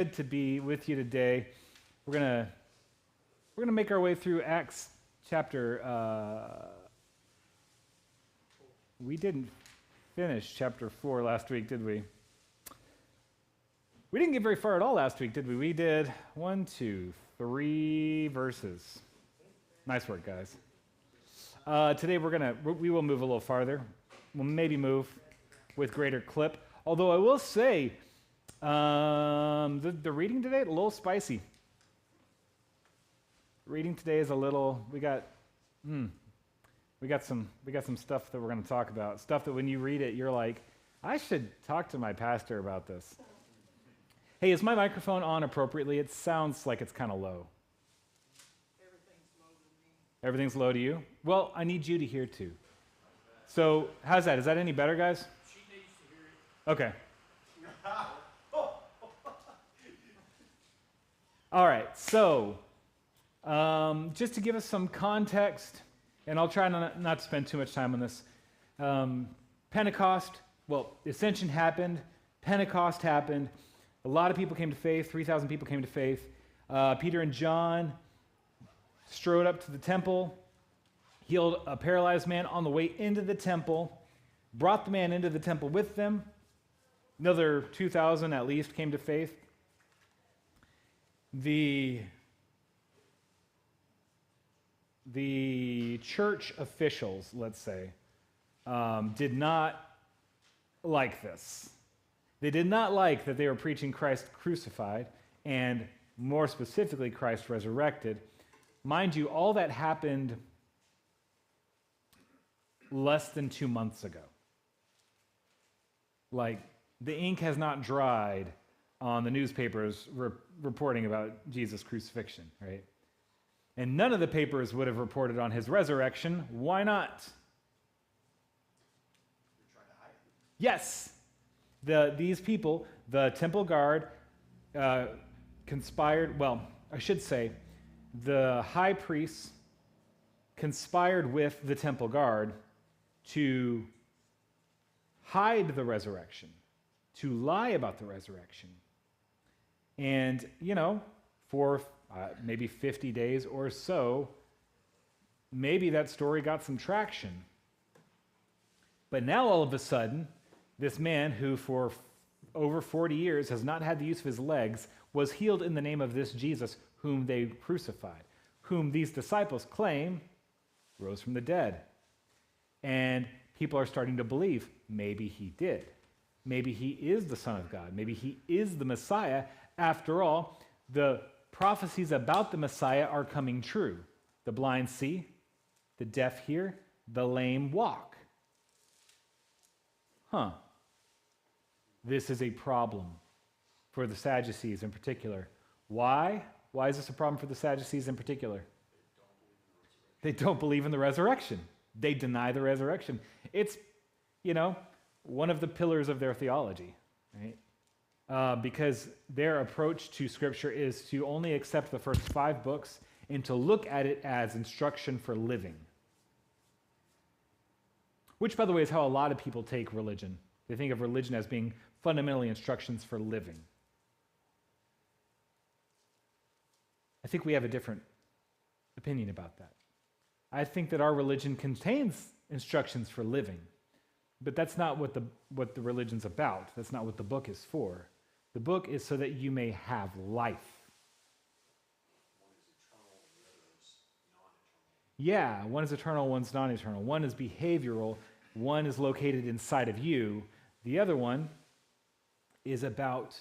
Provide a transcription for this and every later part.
Good to be with you today. We're gonna make our way through Acts chapter. We didn't finish chapter 4 last week, did we? We didn't get very far at all last week, did we? We did 1, 2, 3 verses. Nice work, guys. Today we will move a little farther. We'll maybe move with greater clip. Although I will say, the reading today a little spicy. Reading today is a little. We got some stuff that we're going to talk about. Stuff that when you read it, you're like, I should talk to my pastor about this. Hey, is my microphone on appropriately? It sounds like it's kind of low. Everything's low to me. Everything's low to you? Well, I need you to hear too. So, how's that? Is that any better, guys? She needs to hear it. Okay. All right, so just to give us some context, and I'll try not to spend too much time on this. Pentecost, Ascension happened, Pentecost happened, a lot of people came to faith, 3,000 people came to faith. Peter and John strode up to the temple, healed a paralyzed man on the way into the temple, brought the man into the temple with them. Another 2,000 at least came to faith. The church officials, let's say, did not like this. They did not like that they were preaching Christ crucified and, more specifically, Christ resurrected. Mind you, all that happened less than 2 months ago. Like, the ink has not dried on the newspapers reporting about Jesus' crucifixion, right? And none of the papers would have reported on his resurrection. Why not? You're trying to hide it. Yes. These people, the temple guard, conspired, I should say, the high priests conspired with the temple guard to hide the resurrection, to lie about the resurrection. And, for maybe 50 days or so, maybe that story got some traction. But now all of a sudden, this man who for over 40 years has not had the use of his legs was healed in the name of this Jesus whom they crucified, whom these disciples claim rose from the dead. And people are starting to believe maybe he did. Maybe he is the Son of God. Maybe he is the Messiah. After all, the prophecies about the Messiah are coming true. The blind see, the deaf hear, the lame walk. This is a problem for the Sadducees in particular. Why? Why is this a problem for the Sadducees in particular? They don't believe in the resurrection. They deny the resurrection. It's, one of the pillars of their theology, right? Because their approach to Scripture is to only accept the first 5 books and to look at it as instruction for living. Which, by the way, is how a lot of people take religion. They think of religion as being fundamentally instructions for living. I think we have a different opinion about that. I think that our religion contains instructions for living, but that's not what the religion's about. That's not what the book is for. The book is so that you may have life. One is eternal and the other is non-eternal. Yeah, one is eternal, one's non-eternal. One is behavioral, one is located inside of you. The other one is about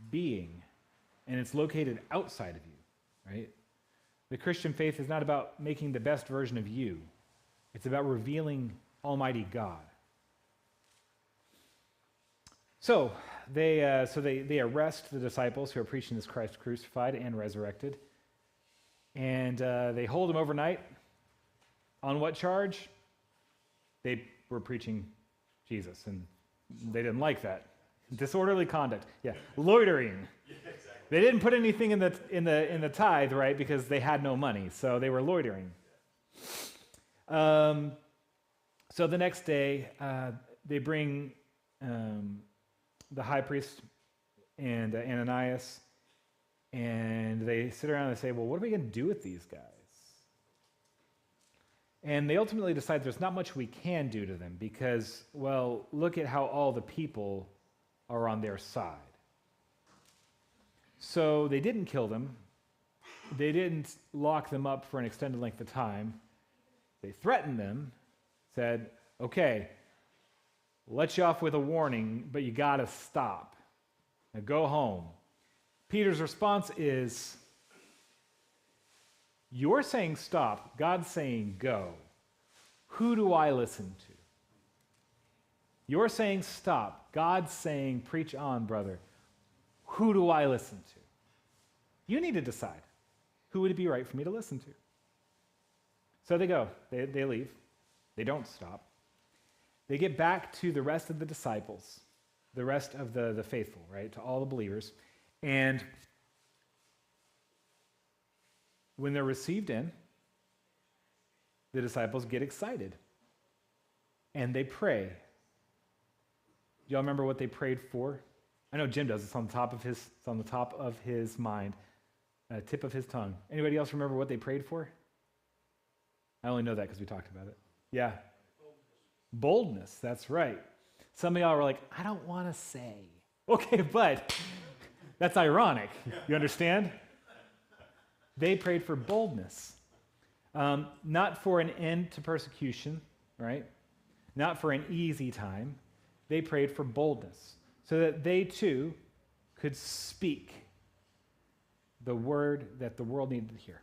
being, and it's located outside of you, right? The Christian faith is not about making the best version of you. It's about revealing Almighty God. So they arrest the disciples who are preaching this Christ crucified and resurrected, and they hold him overnight. On what charge? They were preaching Jesus, and they didn't like that. Disorderly conduct. Yeah, loitering. Yeah, exactly. They didn't put anything in the tithe, right? Because they had no money, so they were loitering. So the next day, they bring the high priest and Ananias, and they sit around and say, well, what are we going to do with these guys? And they ultimately decide there's not much we can do to them because, well, look at how all the people are on their side. So they didn't kill them. They didn't lock them up for an extended length of time. They threatened them, said, okay, we'll let you off with a warning, but you got to stop. Now go home. Peter's response is, you're saying stop, God's saying go. Who do I listen to? You're saying stop, God's saying preach on, brother. Who do I listen to? You need to decide. Who would it be right for me to listen to? So they go. They leave. They don't stop. They get back to the rest of the disciples, the rest of the faithful, right, to all the believers. And when they're received in, the disciples get excited. And they pray. Do y'all remember what they prayed for? I know Jim does. It's on the top of his mind, tip of his tongue. Anybody else remember what they prayed for? I only know that because we talked about it. Yeah. Boldness, that's right. Some of y'all were like, I don't want to say. Okay, but that's ironic. You understand? They prayed for boldness. Not for an end to persecution, right? Not for an easy time. They prayed for boldness so that they too could speak the word that the world needed to hear.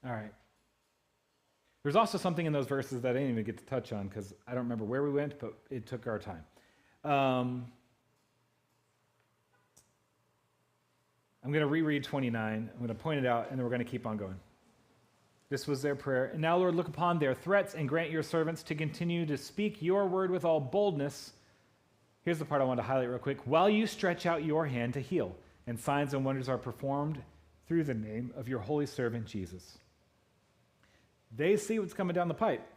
All right. There's also something in those verses that I didn't even get to touch on because I don't remember where we went, but it took our time. I'm going to reread 29. I'm going to point it out, and then we're going to keep on going. This was their prayer. And now, Lord, look upon their threats and grant your servants to continue to speak your word with all boldness. Here's the part I want to highlight real quick. While you stretch out your hand to heal, and signs and wonders are performed through the name of your holy servant Jesus. They see what's coming down the pipe.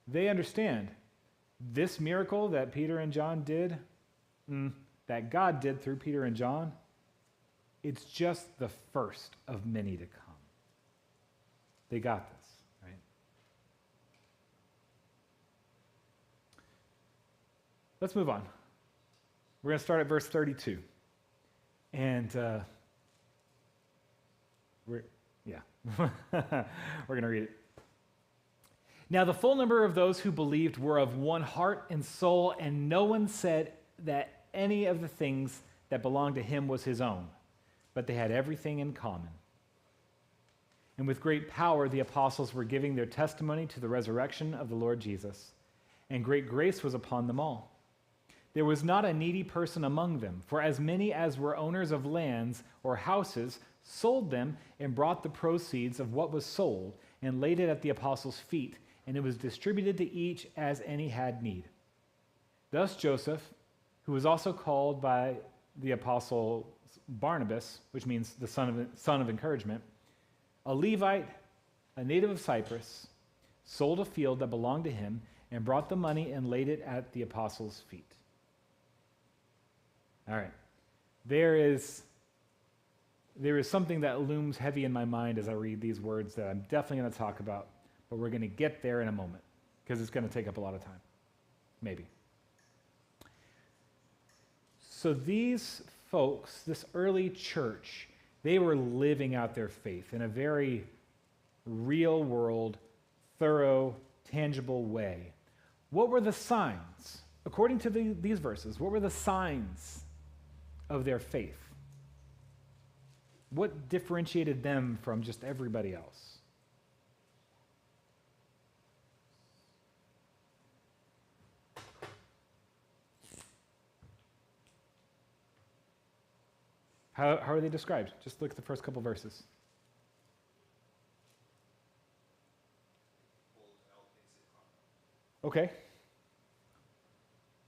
They understand this miracle that Peter and John did, that God did through Peter and John, it's just the first of many to come. They got this, right? Let's move on. We're going to start at verse 32. And we're going to read it. Now the full number of those who believed were of one heart and soul, and no one said that any of the things that belonged to him was his own, but they had everything in common. And with great power the apostles were giving their testimony to the resurrection of the Lord Jesus, and great grace was upon them all. There was not a needy person among them, for as many as were owners of lands or houses sold them and brought the proceeds of what was sold and laid it at the apostles' feet, and it was distributed to each as any had need. Thus Joseph, who was also called by the apostle Barnabas, which means the son of encouragement, a Levite, a native of Cyprus, sold a field that belonged to him and brought the money and laid it at the apostles' feet. All right. There is something that looms heavy in my mind as I read these words that I'm definitely going to talk about, but we're going to get there in a moment because it's going to take up a lot of time. Maybe. So these folks, this early church, they were living out their faith in a very real world, thorough, tangible way. What were the signs? According to these verses, what were the signs of their faith? What differentiated them from just everybody else? How are they described? Just look at the first couple verses. Okay.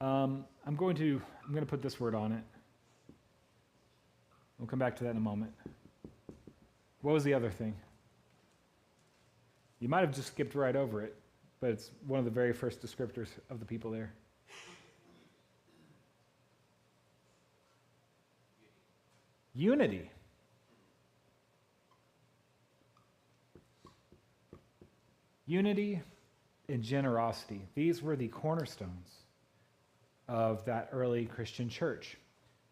I'm going to put this word on it. We'll come back to that in a moment. What was the other thing? You might have just skipped right over it, but it's one of the very first descriptors of the people there. Unity. Unity and generosity. These were the cornerstones of that early Christian church.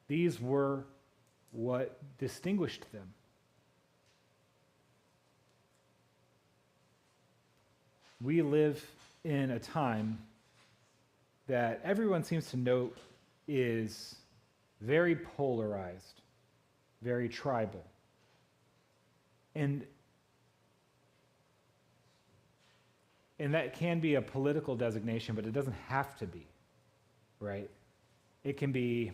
These were what distinguished them. We live in a time that everyone seems to note is very polarized, very tribal. And that can be a political designation, but it doesn't have to be, right? It can be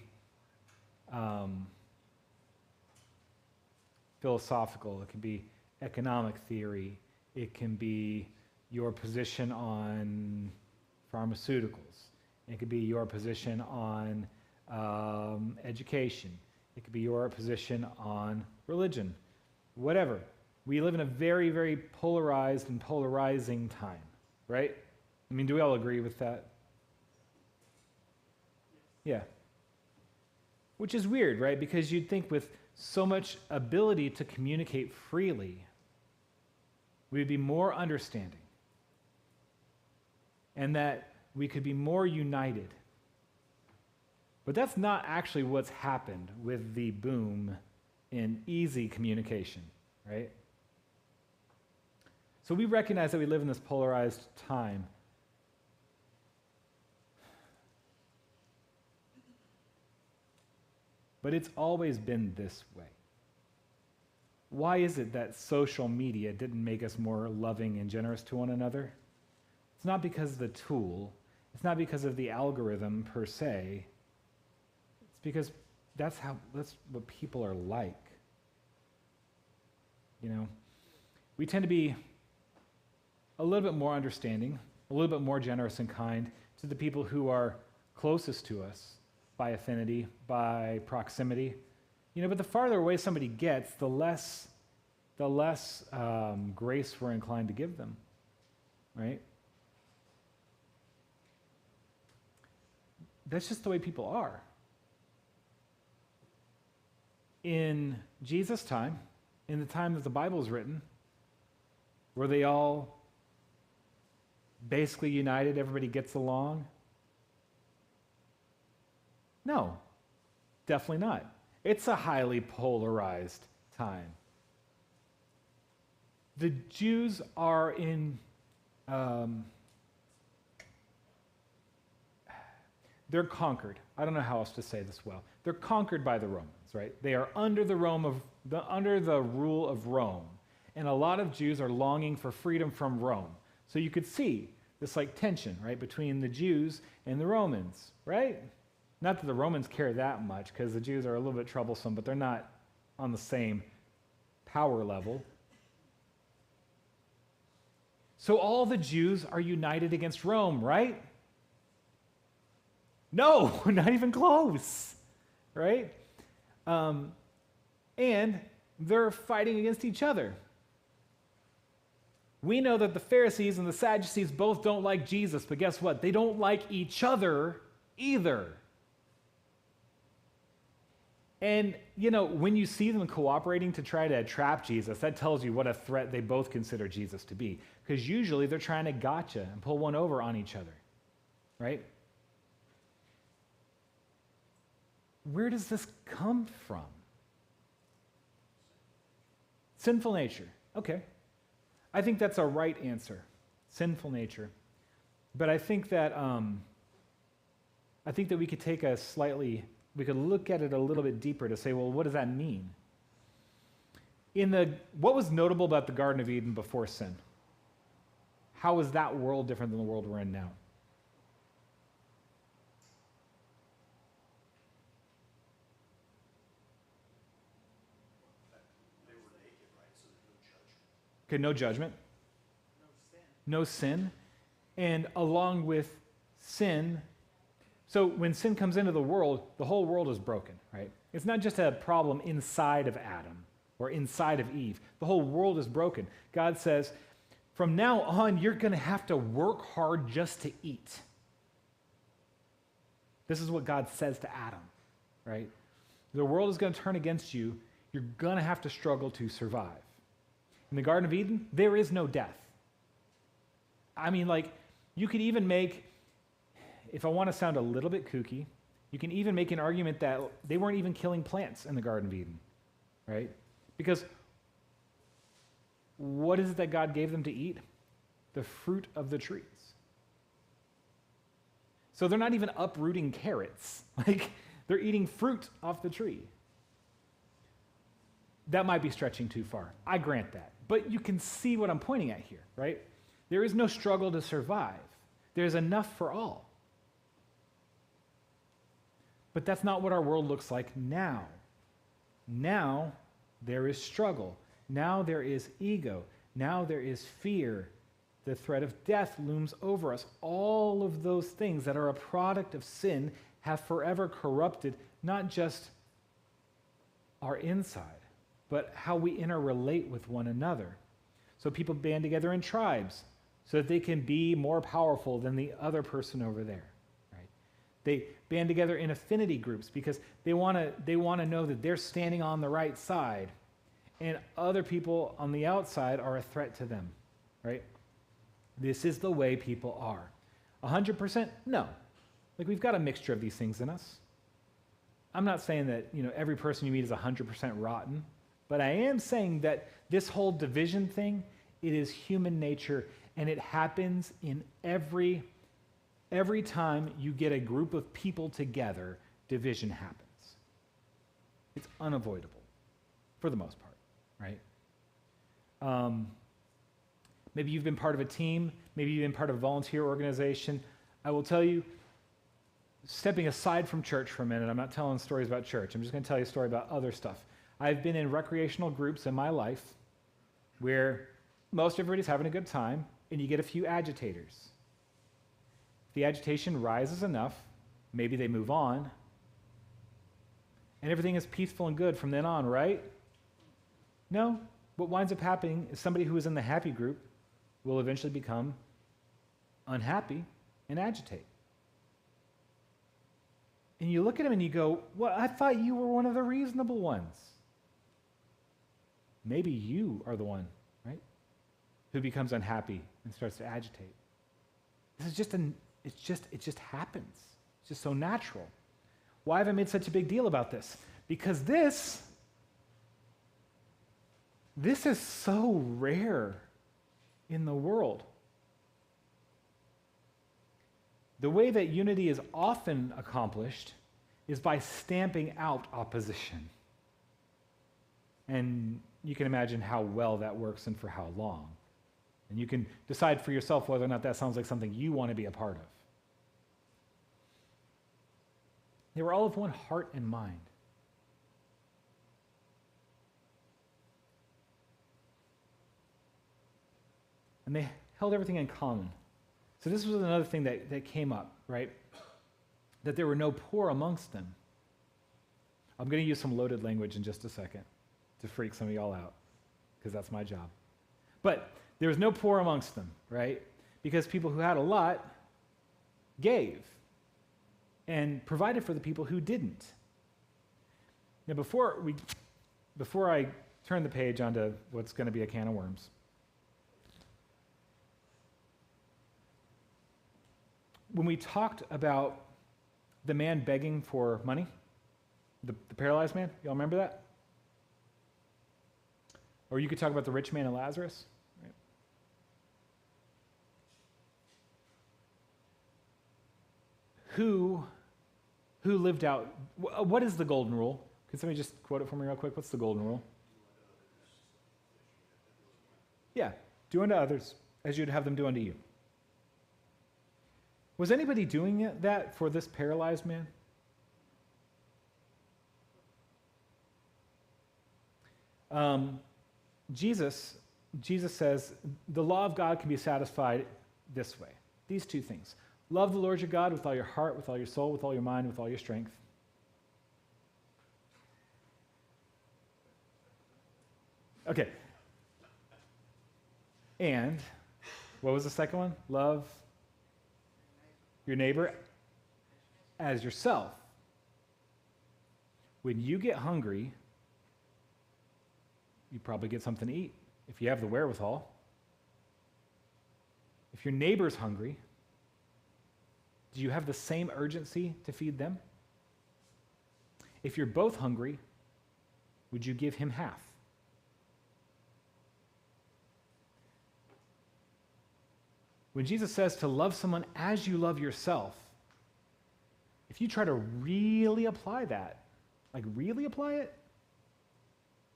philosophical, it can be economic theory, it can be your position on pharmaceuticals, it could be your position on education, it could be your position on religion, whatever. We live in a very, very polarized and polarizing time, right? I mean, do we all agree with that? Yeah. Which is weird, right? Because you'd think with so much ability to communicate freely, we'd be more understanding and that we could be more united. But that's not actually what's happened with the boom in easy communication, right? So we recognize that we live in this polarized time. But it's always been this way. Why is it that social media didn't make us more loving and generous to one another? It's not because of the tool. It's not because of the algorithm per se. It's because that's what people are like. You know, we tend to be a little bit more understanding, a little bit more generous and kind to the people who are closest to us by affinity, by proximity. You know, but the farther away somebody gets, the less grace we're inclined to give them, right? That's just the way people are. In Jesus' time, in the time that the Bible is written, were they all basically united, everybody gets along? No, definitely not. It's a highly polarized time. The Jews are in, they're conquered. I don't know how else to say this well. They're conquered by the Romans, right? They are under the rule of Rome. And a lot of Jews are longing for freedom from Rome. So you could see this like tension, right, between the Jews and the Romans, right? Not that the Romans care that much, because the Jews are a little bit troublesome, but they're not on the same power level. So all the Jews are united against Rome, right? No, not even close, right? And they're fighting against each other. We know that the Pharisees and the Sadducees both don't like Jesus, but guess what? They don't like each other either. And, you know, when you see them cooperating to try to trap Jesus, that tells you what a threat they both consider Jesus to be. Because usually they're trying to gotcha and pull one over on each other, right? Where does this come from? Sinful nature. Okay. I think that's a right answer. Sinful nature. But I think that we could take we could look at it a little bit deeper to say, well, what does that mean? What was notable about the Garden of Eden before sin? How is that world different than the world we're in now? They were naked, right? So there's no judgment. Okay, no judgment. No sin. And along with sin, so when sin comes into the world, the whole world is broken, right? It's not just a problem inside of Adam or inside of Eve. The whole world is broken. God says, from now on, you're going to have to work hard just to eat. This is what God says to Adam, right? The world is going to turn against you. You're going to have to struggle to survive. In the Garden of Eden, there is no death. I mean, like, you could even make, if I want to sound a little bit kooky, you can even make an argument that they weren't even killing plants in the Garden of Eden, right? Because what is it that God gave them to eat? The fruit of the trees. So they're not even uprooting carrots. Like, they're eating fruit off the tree. That might be stretching too far. I grant that. But you can see what I'm pointing at here, right? There is no struggle to survive. There's enough for all. But that's not what our world looks like now. Now there is struggle. Now there is ego. Now there is fear. The threat of death looms over us. All of those things that are a product of sin have forever corrupted not just our inside, but how we interrelate with one another. So people band together in tribes so that they can be more powerful than the other person over there. Right? They band together in affinity groups because they want to know that they're standing on the right side, and other people on the outside are a threat to them. Right? This is the way people are. 100%? No. Like, we've got a mixture of these things in us. I'm not saying that, every person you meet is 100% rotten, but I am saying that this whole division thing, it is human nature, and it happens in every time you get a group of people together, division happens. It's unavoidable, for the most part, right? Maybe you've been part of a team, maybe you've been part of a volunteer organization. I will tell you, stepping aside from church for a minute, I'm not telling stories about church, I'm just going to tell you a story about other stuff. I've been in recreational groups in my life where most everybody's having a good time, and you get a few agitators. If the agitation rises enough, maybe they move on, and everything is peaceful and good from then on, right? No. What winds up happening is somebody who is in the happy group will eventually become unhappy and agitate. And you look at them and you go, well, I thought you were one of the reasonable ones. Maybe you are the one, right, who becomes unhappy and starts to agitate. This is it just happens. It's just so natural. Why have I made such a big deal about this? Because this is so rare in the world. The way that unity is often accomplished is by stamping out opposition. And you can imagine how well that works and for how long. And you can decide for yourself whether or not that sounds like something you want to be a part of. They were all of one heart and mind. And they held everything in common. So this was another thing that came up, right? That there were no poor amongst them. I'm going to use some loaded language in just a second to freak some of y'all out, because that's my job. But there was no poor amongst them, right? Because people who had a lot gave and provided for the people who didn't. Now, before I turn the page onto what's going to be a can of worms, when we talked about the man begging for money, the paralyzed man, y'all remember that? Or you could talk about the rich man and Lazarus. Right? Who lived out, what is the golden rule? Can somebody just quote it for me real quick? What's the golden rule? Yeah, do unto others as you'd have them do unto you. Was anybody doing that for this paralyzed man? Jesus says the law of God can be satisfied this way. These two things. Love the Lord your God with all your heart, with all your soul, with all your mind, with all your strength. Okay. And what was the second one? Love your neighbor as yourself. When you get hungry, you probably get something to eat if you have the wherewithal. If your neighbor's hungry, do you have the same urgency to feed them? If you're both hungry, would you give him half? When Jesus says to love someone as you love yourself, if you try to really apply that, like really apply it,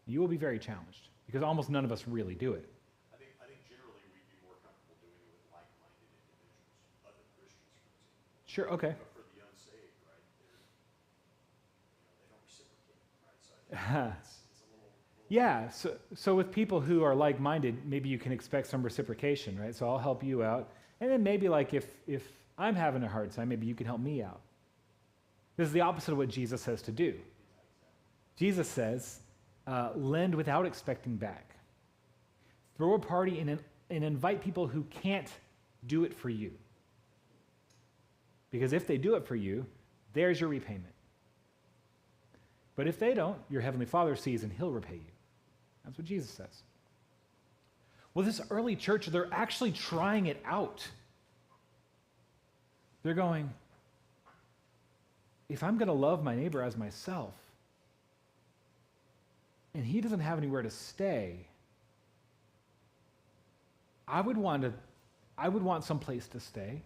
you will be very challenged because almost none of us really do it. I think generally we'd be more comfortable doing it with like-minded individuals, other Christians, for example. Sure, okay. But for the unsaved, right, they don't reciprocate, right? So I think it's a little Yeah, so with people who are like-minded, maybe you can expect some reciprocation, right? So I'll help you out. And then maybe like if I'm having a hard time, maybe you can help me out. This is the opposite of what Jesus says to do. Jesus says, lend without expecting back. Throw a party and invite people who can't do it for you. Because if they do it for you, there's your repayment. But if they don't, your heavenly Father sees and he'll repay you. That's what Jesus says. Well, this early church, they're actually trying it out. They're going, if I'm going to love my neighbor as myself, and he doesn't have anywhere to stay, I would want some place to stay.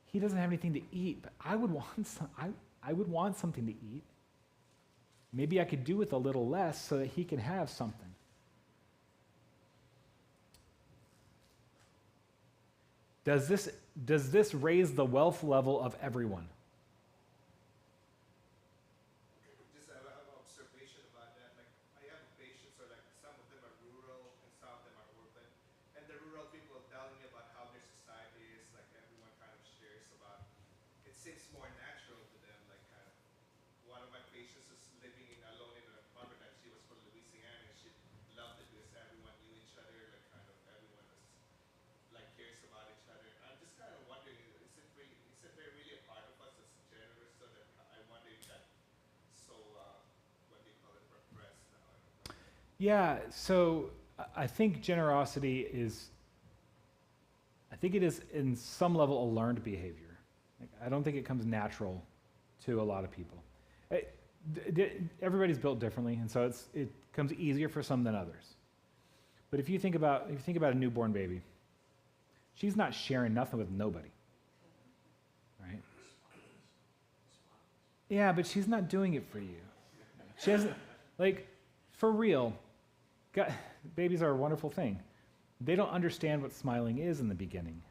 He doesn't have anything to eat, but I would want something to eat. Maybe I could do with a little less so that he can have something. Does this raise the wealth level of everyone? Just I have an observation about that. Like I have patients, or like some of them are rural and some of them are urban. And the rural people are telling me about how their society is, like everyone kind of shares about. It seems more natural to them. Like kind of one of my patients is living alone in an apartment, and she was from Louisiana, and she loved it because everyone knew each other. Like kind of everyone was like cares about each other. I'm just kind of wondering, is there really a part of us that's generous? So that I wonder if that so what do you call it, repressed now? I don't know. Yeah, so I think generosity is, I think it is in some level a learned behavior. Like, I don't think it comes natural to a lot of people. Everybody's built differently, and so it comes easier for some than others. But if you think about a newborn baby, she's not sharing nothing with nobody, right? Yeah, but she's not doing it for you. She hasn't, like, for real, babies are a wonderful thing. They don't understand what smiling is in the beginning.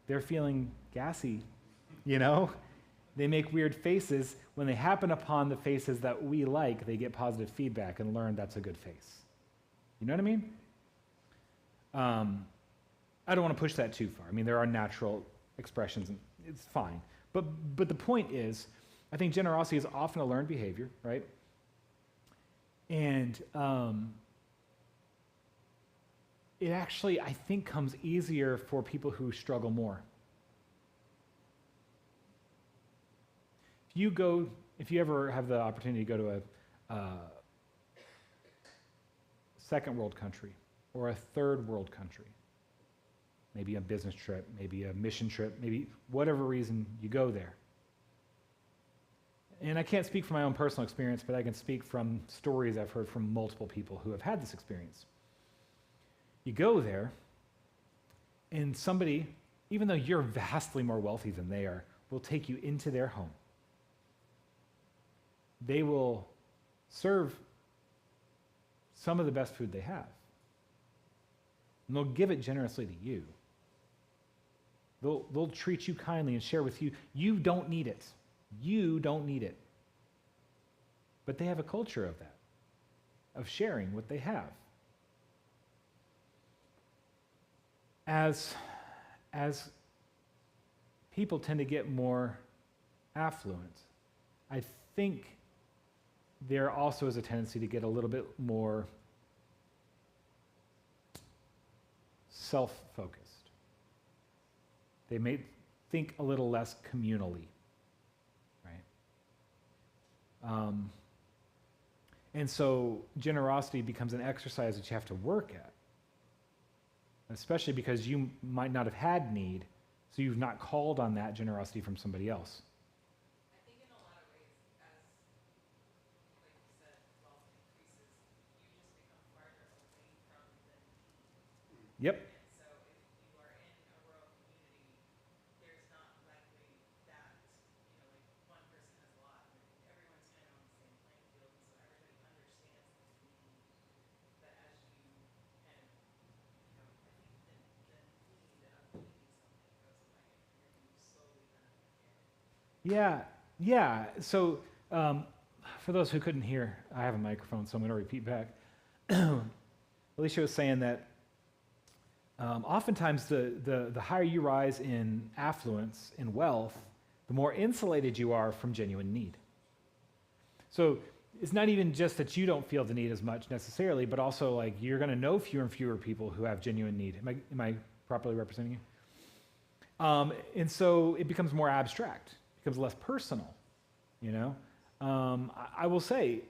They're feeling gassy, you know? They make weird faces. When they happen upon the faces that we like, they get positive feedback and learn that's a good face. You know what I mean? I don't want to push that too far. I mean, there are natural expressions, and it's fine. But the point is, I think generosity is often a learned behavior, right? And it actually, I think, comes easier for people who struggle more. If you ever have the opportunity to go to a second world country or a third world country, maybe a business trip, maybe a mission trip, maybe whatever reason you go there. And I can't speak from my own personal experience, but I can speak from stories I've heard from multiple people who have had this experience. You go there, and somebody, even though you're vastly more wealthy than they are, will take you into their home. They will serve some of the best food they have. And they'll give it generously to you. They'll treat you kindly and share with you. You don't need it. You don't need it. But they have a culture of that, of sharing what they have. As people tend to get more affluent, I think there also is a tendency to get a little bit more self-focused. They may think a little less communally, right? Um, and so generosity becomes an exercise that you have to work at, especially because you might not have had need, so you've not called on that generosity from somebody else. I think in a lot of ways, as like you said, wealth increases, you just become farther away from the need. Yep. And so if you are in a rural community, there's not likely that, like one person has a lot and everyone's kind of on the same playing field, and so everybody understands the need. But as you kind of, I think the need of needing something goes away, and you slowly learn to get it. Yeah. So for those who couldn't hear, I have a microphone, so I'm going to repeat back. Alicia was saying that oftentimes the higher you rise in affluence, in wealth, the more insulated you are from genuine need. So it's not even just that you don't feel the need as much necessarily, but also like you're going to know fewer and fewer people who have genuine need. Am I properly representing you? And so it becomes more abstract, it becomes less personal, I will say,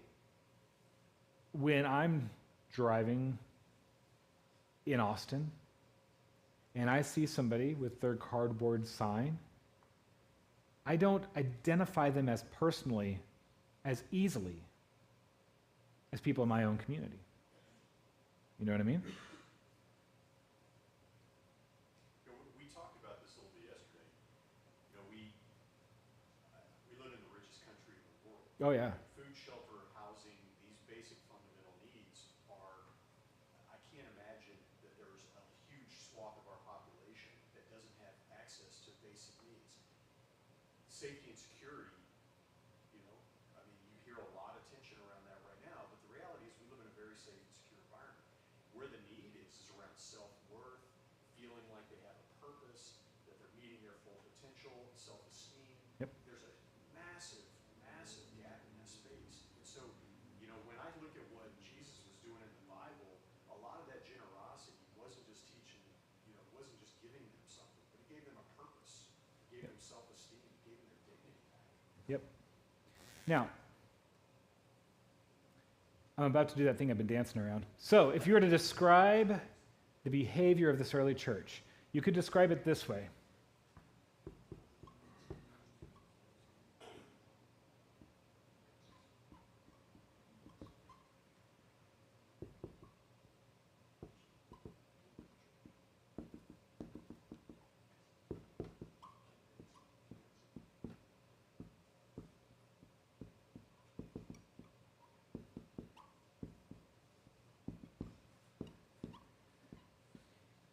when I'm driving in Austin and I see somebody with their cardboard sign, I don't identify them as personally as easily as people in my own community. You know what I mean? We talked about this a little bit yesterday. We live in the richest country in the world. Oh, yeah. Food, shelter, housing, these basic fundamental needs are, I can't imagine that there's a huge swath of our population that doesn't have access to basic needs. Safety and security, you hear a lot of tension around that right now, but the reality is we live in a very safe and secure environment. Where the need is around self-worth, feeling like they have a purpose, that they're meeting their full potential, self-esteem. Yep. There's a massive, massive gap in that space. And so, when I look at what Jesus was doing in the Bible, a lot of that generosity wasn't just teaching, wasn't just giving them something, but he gave them a purpose. He gave them self-esteem. He gave them their dignity back. Yep. Now, I'm about to do that thing I've been dancing around. So, if you were to describe the behavior of this early church, you could describe it this way.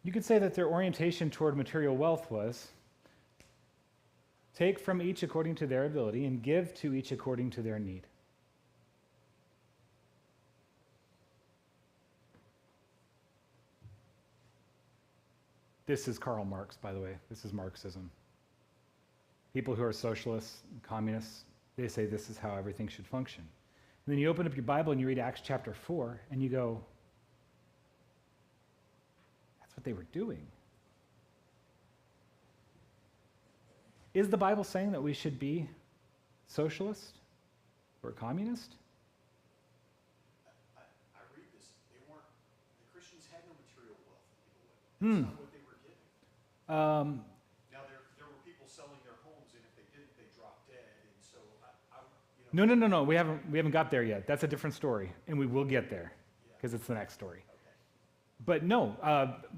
You could say that their orientation toward material wealth was take from each according to their ability and give to each according to their need. This is Karl Marx, by the way. This is Marxism. People who are socialists, communists, they say this is how everything should function. And then you open up your Bible and you read Acts chapter 4, and you go, that's what they were doing. Is the Bible saying that we should be socialist or communist? I read this. The Christians had no material wealth. That's not what they were giving. Now, there were people selling their homes, and if they didn't, they dropped dead. And so, No. We haven't got there yet. That's a different story, and we will get there because it's the next story. Okay. But no,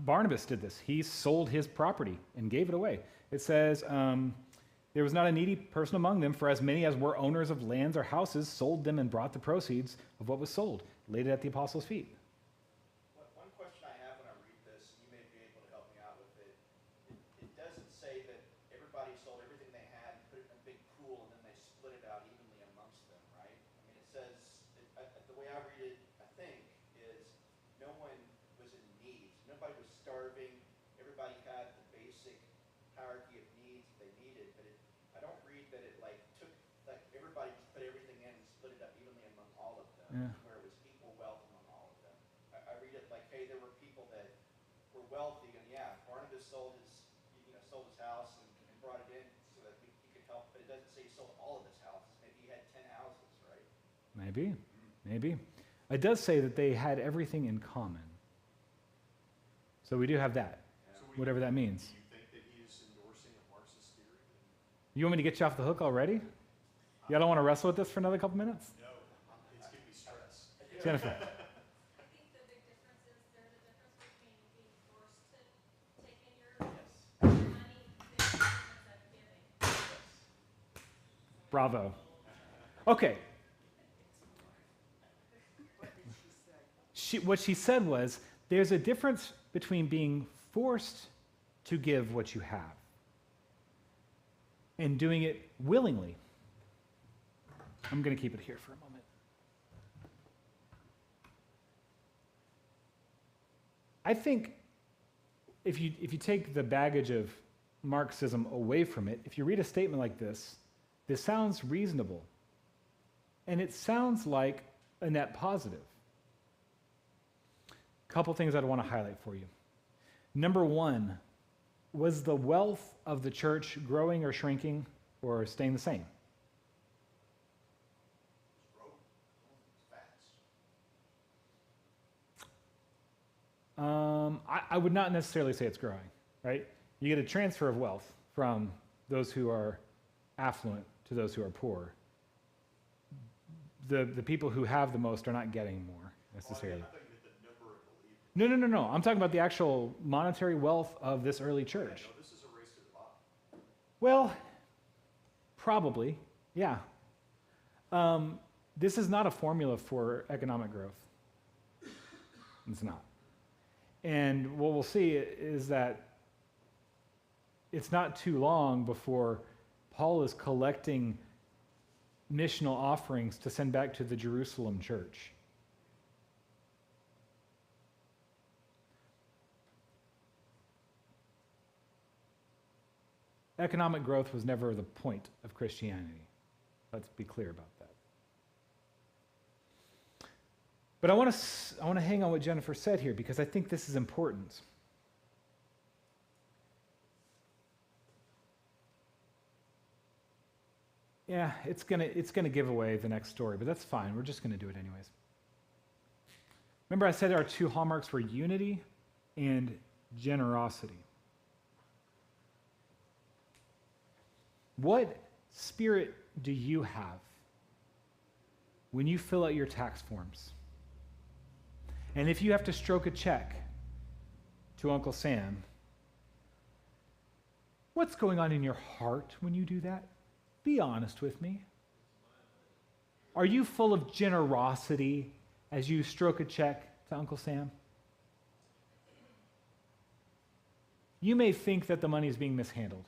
Barnabas did this. He sold his property and gave it away. It says, there was not a needy person among them, for as many as were owners of lands or houses sold them and brought the proceeds of what was sold, laid it at the apostles' feet. One question I have when I read this, and you may be able to help me out with it, it doesn't say that everybody sold everything they had, put it in a big pool, and then they split it out evenly amongst them, right? I mean, it says, the way I read it, I think, is no one was in need. Nobody was starving. Everybody had the basic hierarchy of needs they needed, but I don't read that it took everybody just put everything in and split it up evenly among all of them, Yeah. where it was equal wealth among all of them. I read it like, hey, there were people that were wealthy, and yeah, Barnabas sold his house and brought it in so that he could help, but it doesn't say he sold all of his houses. Maybe he had 10 houses, right? Maybe. It does say that they had everything in common. So we do have that, whatever that means. Do you think that he's endorsing a Marxist theory? You want me to get you off the hook already? Y'all don't want to wrestle with this for another couple minutes? No, it's giving me stress. Jennifer. I think the big difference is there's a difference between being forced to take in your money, there's a difference of giving. Bravo. Okay. What she said was, there's a difference between being forced to give what you have and doing it willingly. I'm going to keep it here for a moment. I think if you take the baggage of Marxism away from it, if you read a statement like this sounds reasonable. And it sounds like a net positive. Couple things I'd want to highlight for you. Number one, was the wealth of the church growing or shrinking or staying the same? I would not necessarily say it's growing, right? You get a transfer of wealth from those who are affluent to those who are poor. The people who have the most are not getting more necessarily. I thought you meant the number of believers. No. I'm talking about the actual monetary wealth of this early church. No, this is a race to the bottom. Well, probably, yeah. This is not a formula for economic growth. It's not. And what we'll see is that it's not too long before Paul is collecting missional offerings to send back to the Jerusalem church. Economic growth was never the point of Christianity. Let's be clear about that. But I want to hang on what Jennifer said here because I think this is important. Yeah, it's gonna give away the next story, but that's fine. We're just gonna do it anyways. Remember I said our two hallmarks were unity and generosity. What spirit do you have when you fill out your tax forms? And if you have to stroke a check to Uncle Sam, what's going on in your heart when you do that? Be honest with me. Are you full of generosity as you stroke a check to Uncle Sam? You may think that the money is being mishandled.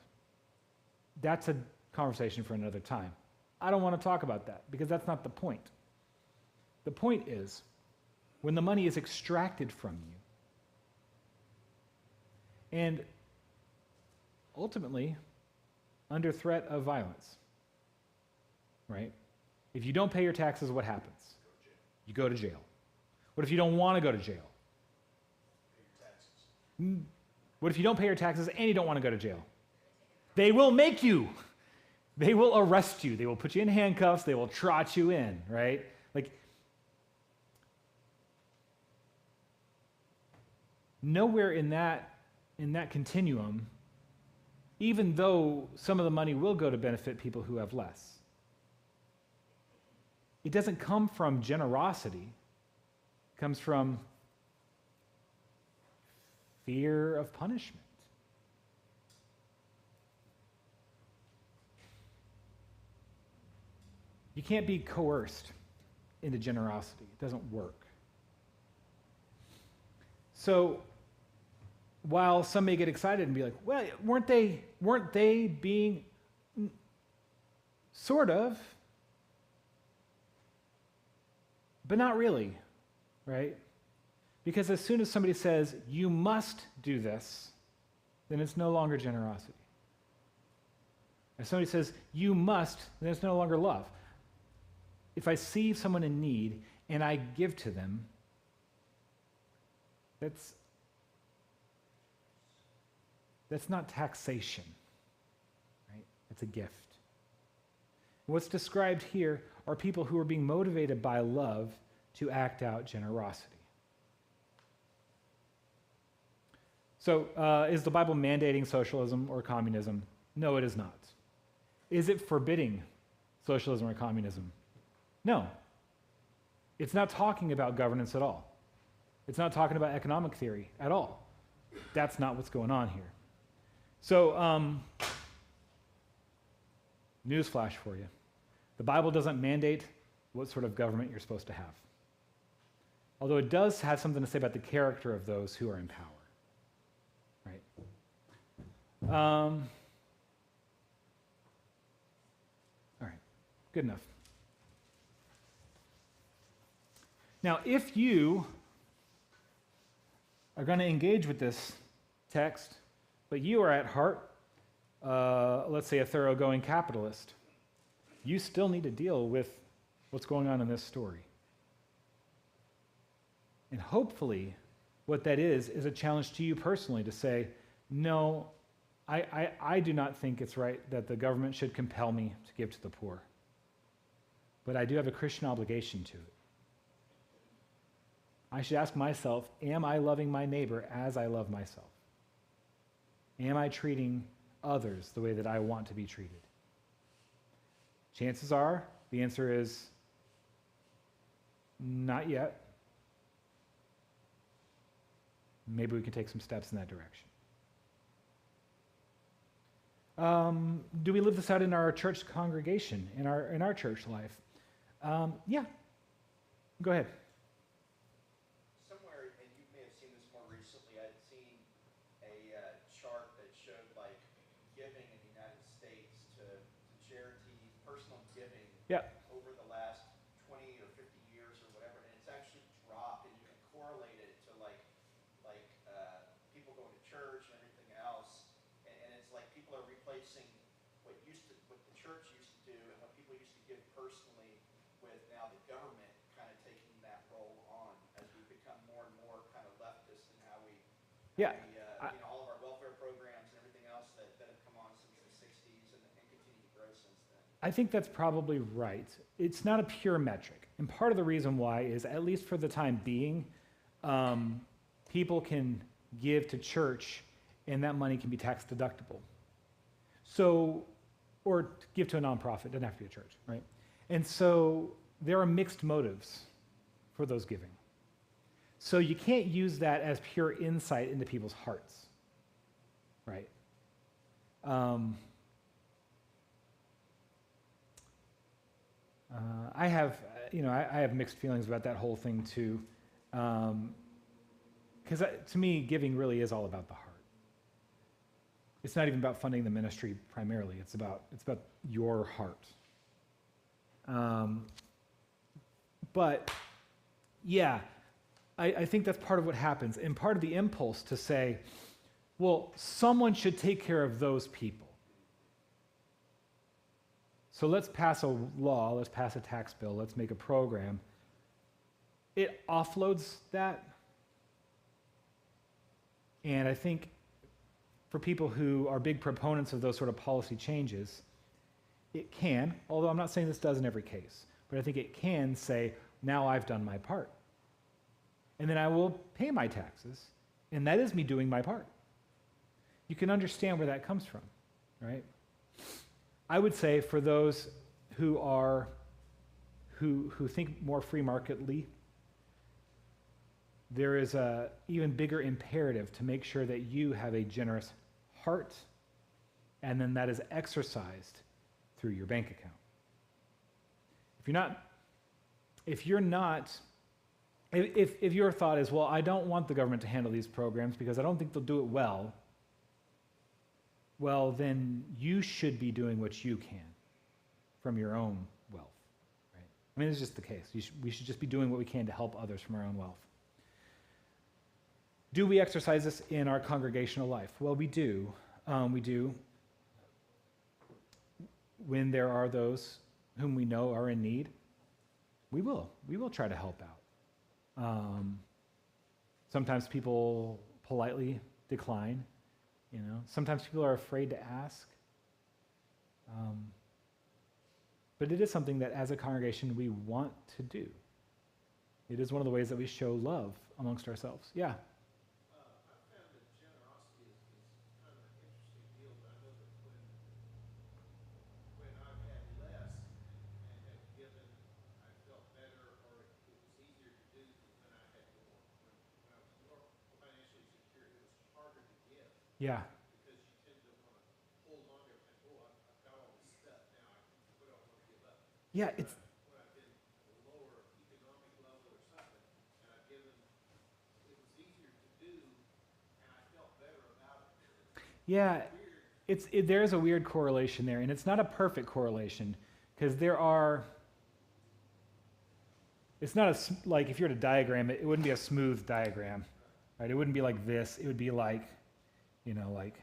That's a conversation for another time. I don't want to talk about that because that's not the point. The point is, when the money is extracted from you, and ultimately under threat of violence, right? If you don't pay your taxes, what happens? You go to jail. What if you don't want to go to jail? Pay your taxes. What if you don't pay your taxes and you don't want to go to jail? They will make you. They will arrest you. They will put you in handcuffs. They will trot you in, right? Like, nowhere in that continuum, even though some of the money will go to benefit people who have less, it doesn't come from generosity. It comes from fear of punishment. You can't be coerced into generosity. It doesn't work. So, while some may get excited and be like, well, weren't they being sort of, but not really, right? Because as soon as somebody says, you must do this, then it's no longer generosity. If somebody says, you must, then it's no longer love. If I see someone in need and I give to them, that's not taxation, right? It's a gift. What's described here are people who are being motivated by love to act out generosity. So, is the Bible mandating socialism or communism? No, it is not. Is it forbidding socialism or communism? No. It's not talking about governance at all. It's not talking about economic theory at all. That's not what's going on here. So, newsflash for you. The Bible doesn't mandate what sort of government you're supposed to have. Although it does have something to say about the character of those who are in power. Right? All right. Good enough. Now, if you are going to engage with this text, but you are at heart, let's say, a thoroughgoing capitalist, you still need to deal with what's going on in this story. And hopefully, what that is a challenge to you personally to say, no, I do not think it's right that the government should compel me to give to the poor. But I do have a Christian obligation to it. I should ask myself, am I loving my neighbor as I love myself? Am I treating others the way that I want to be treated? Chances are, the answer is not yet. Maybe we can take some steps in that direction. Do we live this out in our church congregation, in our church life? Yeah. Go ahead. Somewhere, and you may have seen this more recently, I'd seen a chart that showed like giving in the United States to charities, personal giving Yeah. over the last 20 or 50 years or whatever, and it's actually dropped, and you can correlate it to like people going to church and everything else, and it's like people are replacing what the church used to do and what people used to give personally with now the government kind of taking that role on as we become more and more kind of leftist in how we Yeah. all of our welfare programs and everything else that have come on since the 60s and continue to grow since then. I think that's probably right. It's not a pure metric. And part of the reason why is, at least for the time being, people can give to church and that money can be tax deductible. So, or give to a nonprofit, it doesn't have to be a church, right? And so there are mixed motives for those giving. So you can't use that as pure insight into people's hearts, right? I have mixed feelings about that whole thing too, because to me, giving really is all about the heart. It's not even about funding the ministry primarily. It's about your heart. But yeah, I think that's part of what happens, and part of the impulse to say, well, someone should take care of those people. So let's pass a law, let's pass a tax bill, let's make a program. It offloads that. And I think for people who are big proponents of those sort of policy changes, it can, although I'm not saying this does in every case, but I think it can say, now I've done my part. And then I will pay my taxes, and that is me doing my part. You can understand where that comes from, right? I would say for those who think more free marketly, there is an even bigger imperative to make sure that you have a generous heart, and then that is exercised through your bank account. If your thought is, well, I don't want the government to handle these programs because I don't think they'll do it well, then you should be doing what you can from your own wealth, right? I mean, it's just the case. We should just be doing what we can to help others from our own wealth. Do we exercise this in our congregational life? Well, we do. We do. When there are those whom we know are in need, we will. We will try to help out. Sometimes people politely decline. Sometimes people are afraid to ask. But it is something that as a congregation we want to do. It is one of the ways that we show love amongst ourselves. Yeah. I found that generosity is kind of an interesting deal, but I know that when I've had less and have given, I felt better, or it was easier to do than when I had more. When I was more financially secure, it was harder to give Yeah. because you tend to want to hold on to everything. Oh, I've got all this stuff now. What do I want to give up? Yeah, When it's I've been at a lower economic level or something, and I've given, it was easier to do, and I felt better about it. yeah, Weird. there is a weird correlation there, and it's not a perfect correlation because it's not like if you were to diagram it, it wouldn't be a smooth diagram, right? It wouldn't be like this. It would be like, like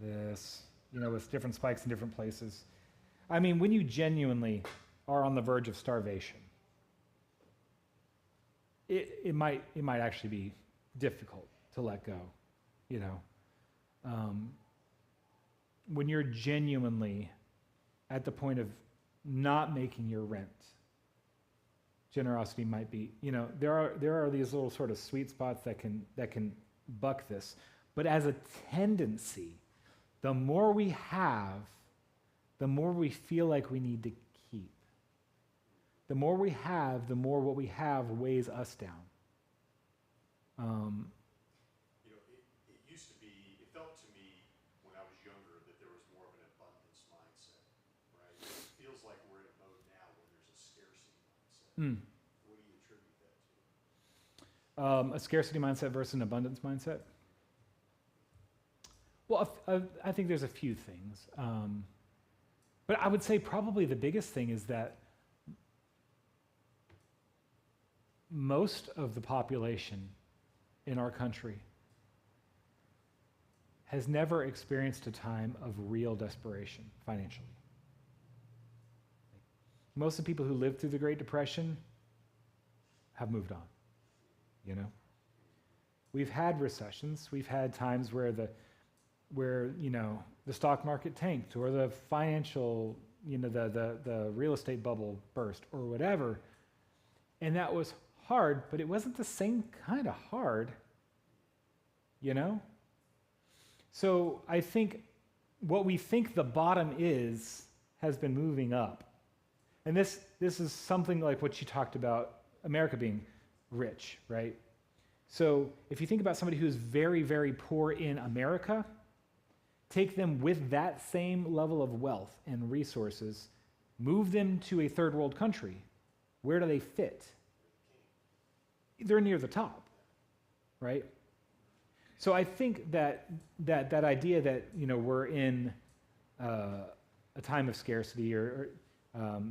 this, with different spikes in different places. I mean, when you genuinely are on the verge of starvation, it might actually be difficult to let go, when you're genuinely at the point of not making your rent, generosity might be, there are these little sort of sweet spots that can buck this. But as a tendency, the more we have, the more we feel like we need to keep. The more we have, the more what we have weighs us down. It used to be, it felt to me when I was younger that there was more of an abundance mindset, right? It feels like we're in a mode now where there's a scarcity mindset. What do you attribute that to? A scarcity mindset versus an abundance mindset? Well, I think there's a few things. But I would say probably the biggest thing is that most of the population in our country has never experienced a time of real desperation financially. Most of the people who lived through the Great Depression have moved on, We've had recessions. We've had times where the stock market tanked or the financial, the real estate bubble burst or whatever. And that was hard, but it wasn't the same kind of hard, So I think what we think the bottom is has been moving up. And this is something like what you talked about, America being rich, right? So if you think about somebody who's very, very poor in America, take them with that same level of wealth and resources, move them to a third world country. Where do they fit? They're near the top, right? So I think that idea that we're in a time of scarcity, or I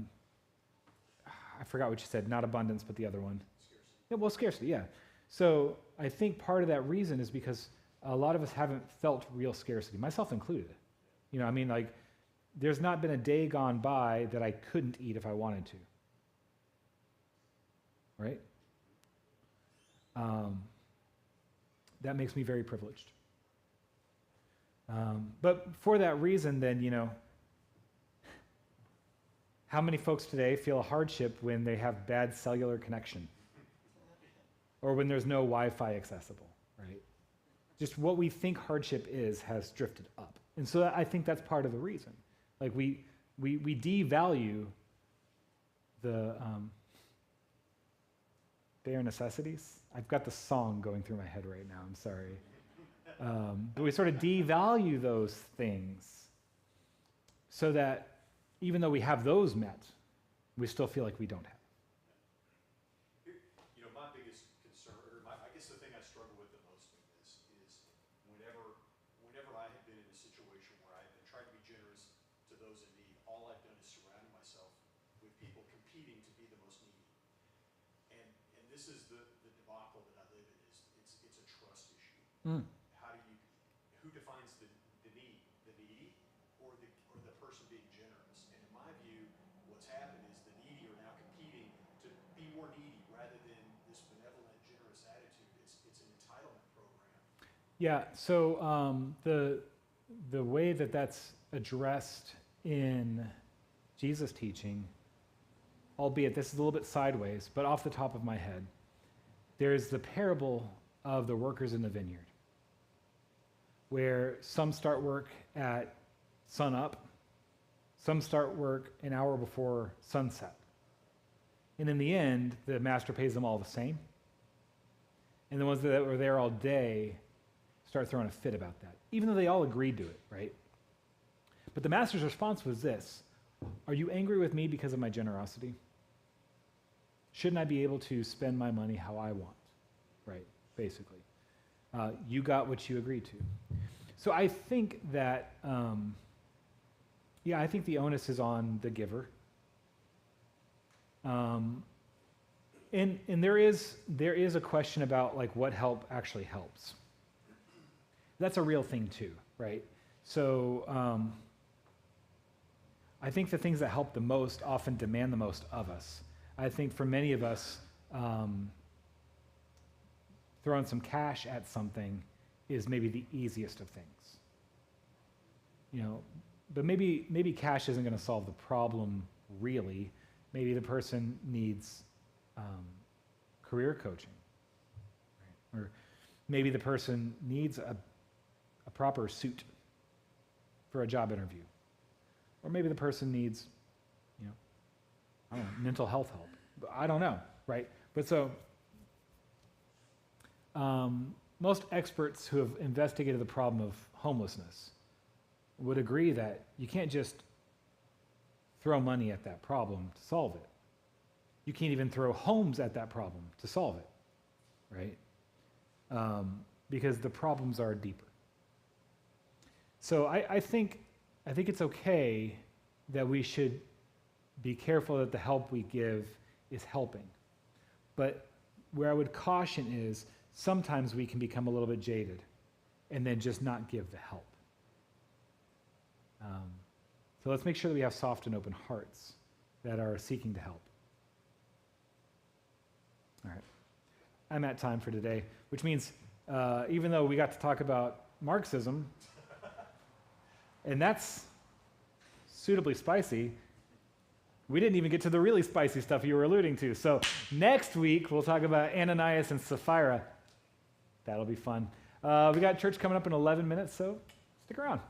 forgot what you said, not abundance, but the other one. Scarcity. Yeah, well, scarcity, yeah. So I think part of that reason is because a lot of us haven't felt real scarcity, myself included. There's not been a day gone by that I couldn't eat if I wanted to. Right? That makes me very privileged. But for that reason, then, how many folks today feel a hardship when they have bad cellular connection? Or when there's no Wi-Fi accessible, right? Just what we think hardship is has drifted up. And so I think that's part of the reason. Like we devalue the bare necessities. I've got the song going through my head right now, I'm sorry. But we sort of devalue those things so that even though we have those met, we still feel like we don't have. My biggest concern, I guess the thing I struggle with the most in this is whenever I have been in a situation where I've been trying to be generous to those in need, all I've done is surrounded myself with people competing to be the most needy. And this is the debacle that I live in, is it's a trust issue. Who defines the need? The needy or the person being generous? And in my view, what's happened is the needy are now competing to be more needy rather than this benevolent, generous attitude. It's an entitlement program. Yeah, so the way that that's addressed in Jesus' teaching, albeit this is a little bit sideways, but off the top of my head, there's the parable of the workers in the vineyard, where some start work at sunup, some start work an hour before sunset. And in the end, the master pays them all the same. And the ones that were there all day start throwing a fit about that, even though they all agreed to it, right? But the master's response was this: are you angry with me because of my generosity? Shouldn't I be able to spend my money how I want, right? Basically. You got what you agreed to. So I think that, I think the onus is on the giver. And there is a question about like what help actually helps. That's a real thing too, right? So I think the things that help the most often demand the most of us. I think for many of us, throwing some cash at something is maybe the easiest of things. But maybe cash isn't going to solve the problem really. Maybe the person needs career coaching, right? Or maybe the person needs a proper suit for a job interview. Or maybe the person needs, I don't know, mental health help. I don't know, right? But so, most experts who have investigated the problem of homelessness would agree that you can't just throw money at that problem to solve it. You can't even throw homes at that problem to solve it, right? Because the problems are deeper. So I think it's okay that we should be careful that the help we give is helping. But where I would caution is sometimes we can become a little bit jaded and then just not give the help. So let's make sure that we have soft and open hearts that are seeking to help. All right. I'm at time for today, which means even though we got to talk about Marxism, and that's suitably spicy, we didn't even get to the really spicy stuff you were alluding to. So next week, we'll talk about Ananias and Sapphira. That'll be fun. We got church coming up in 11 minutes, so stick around.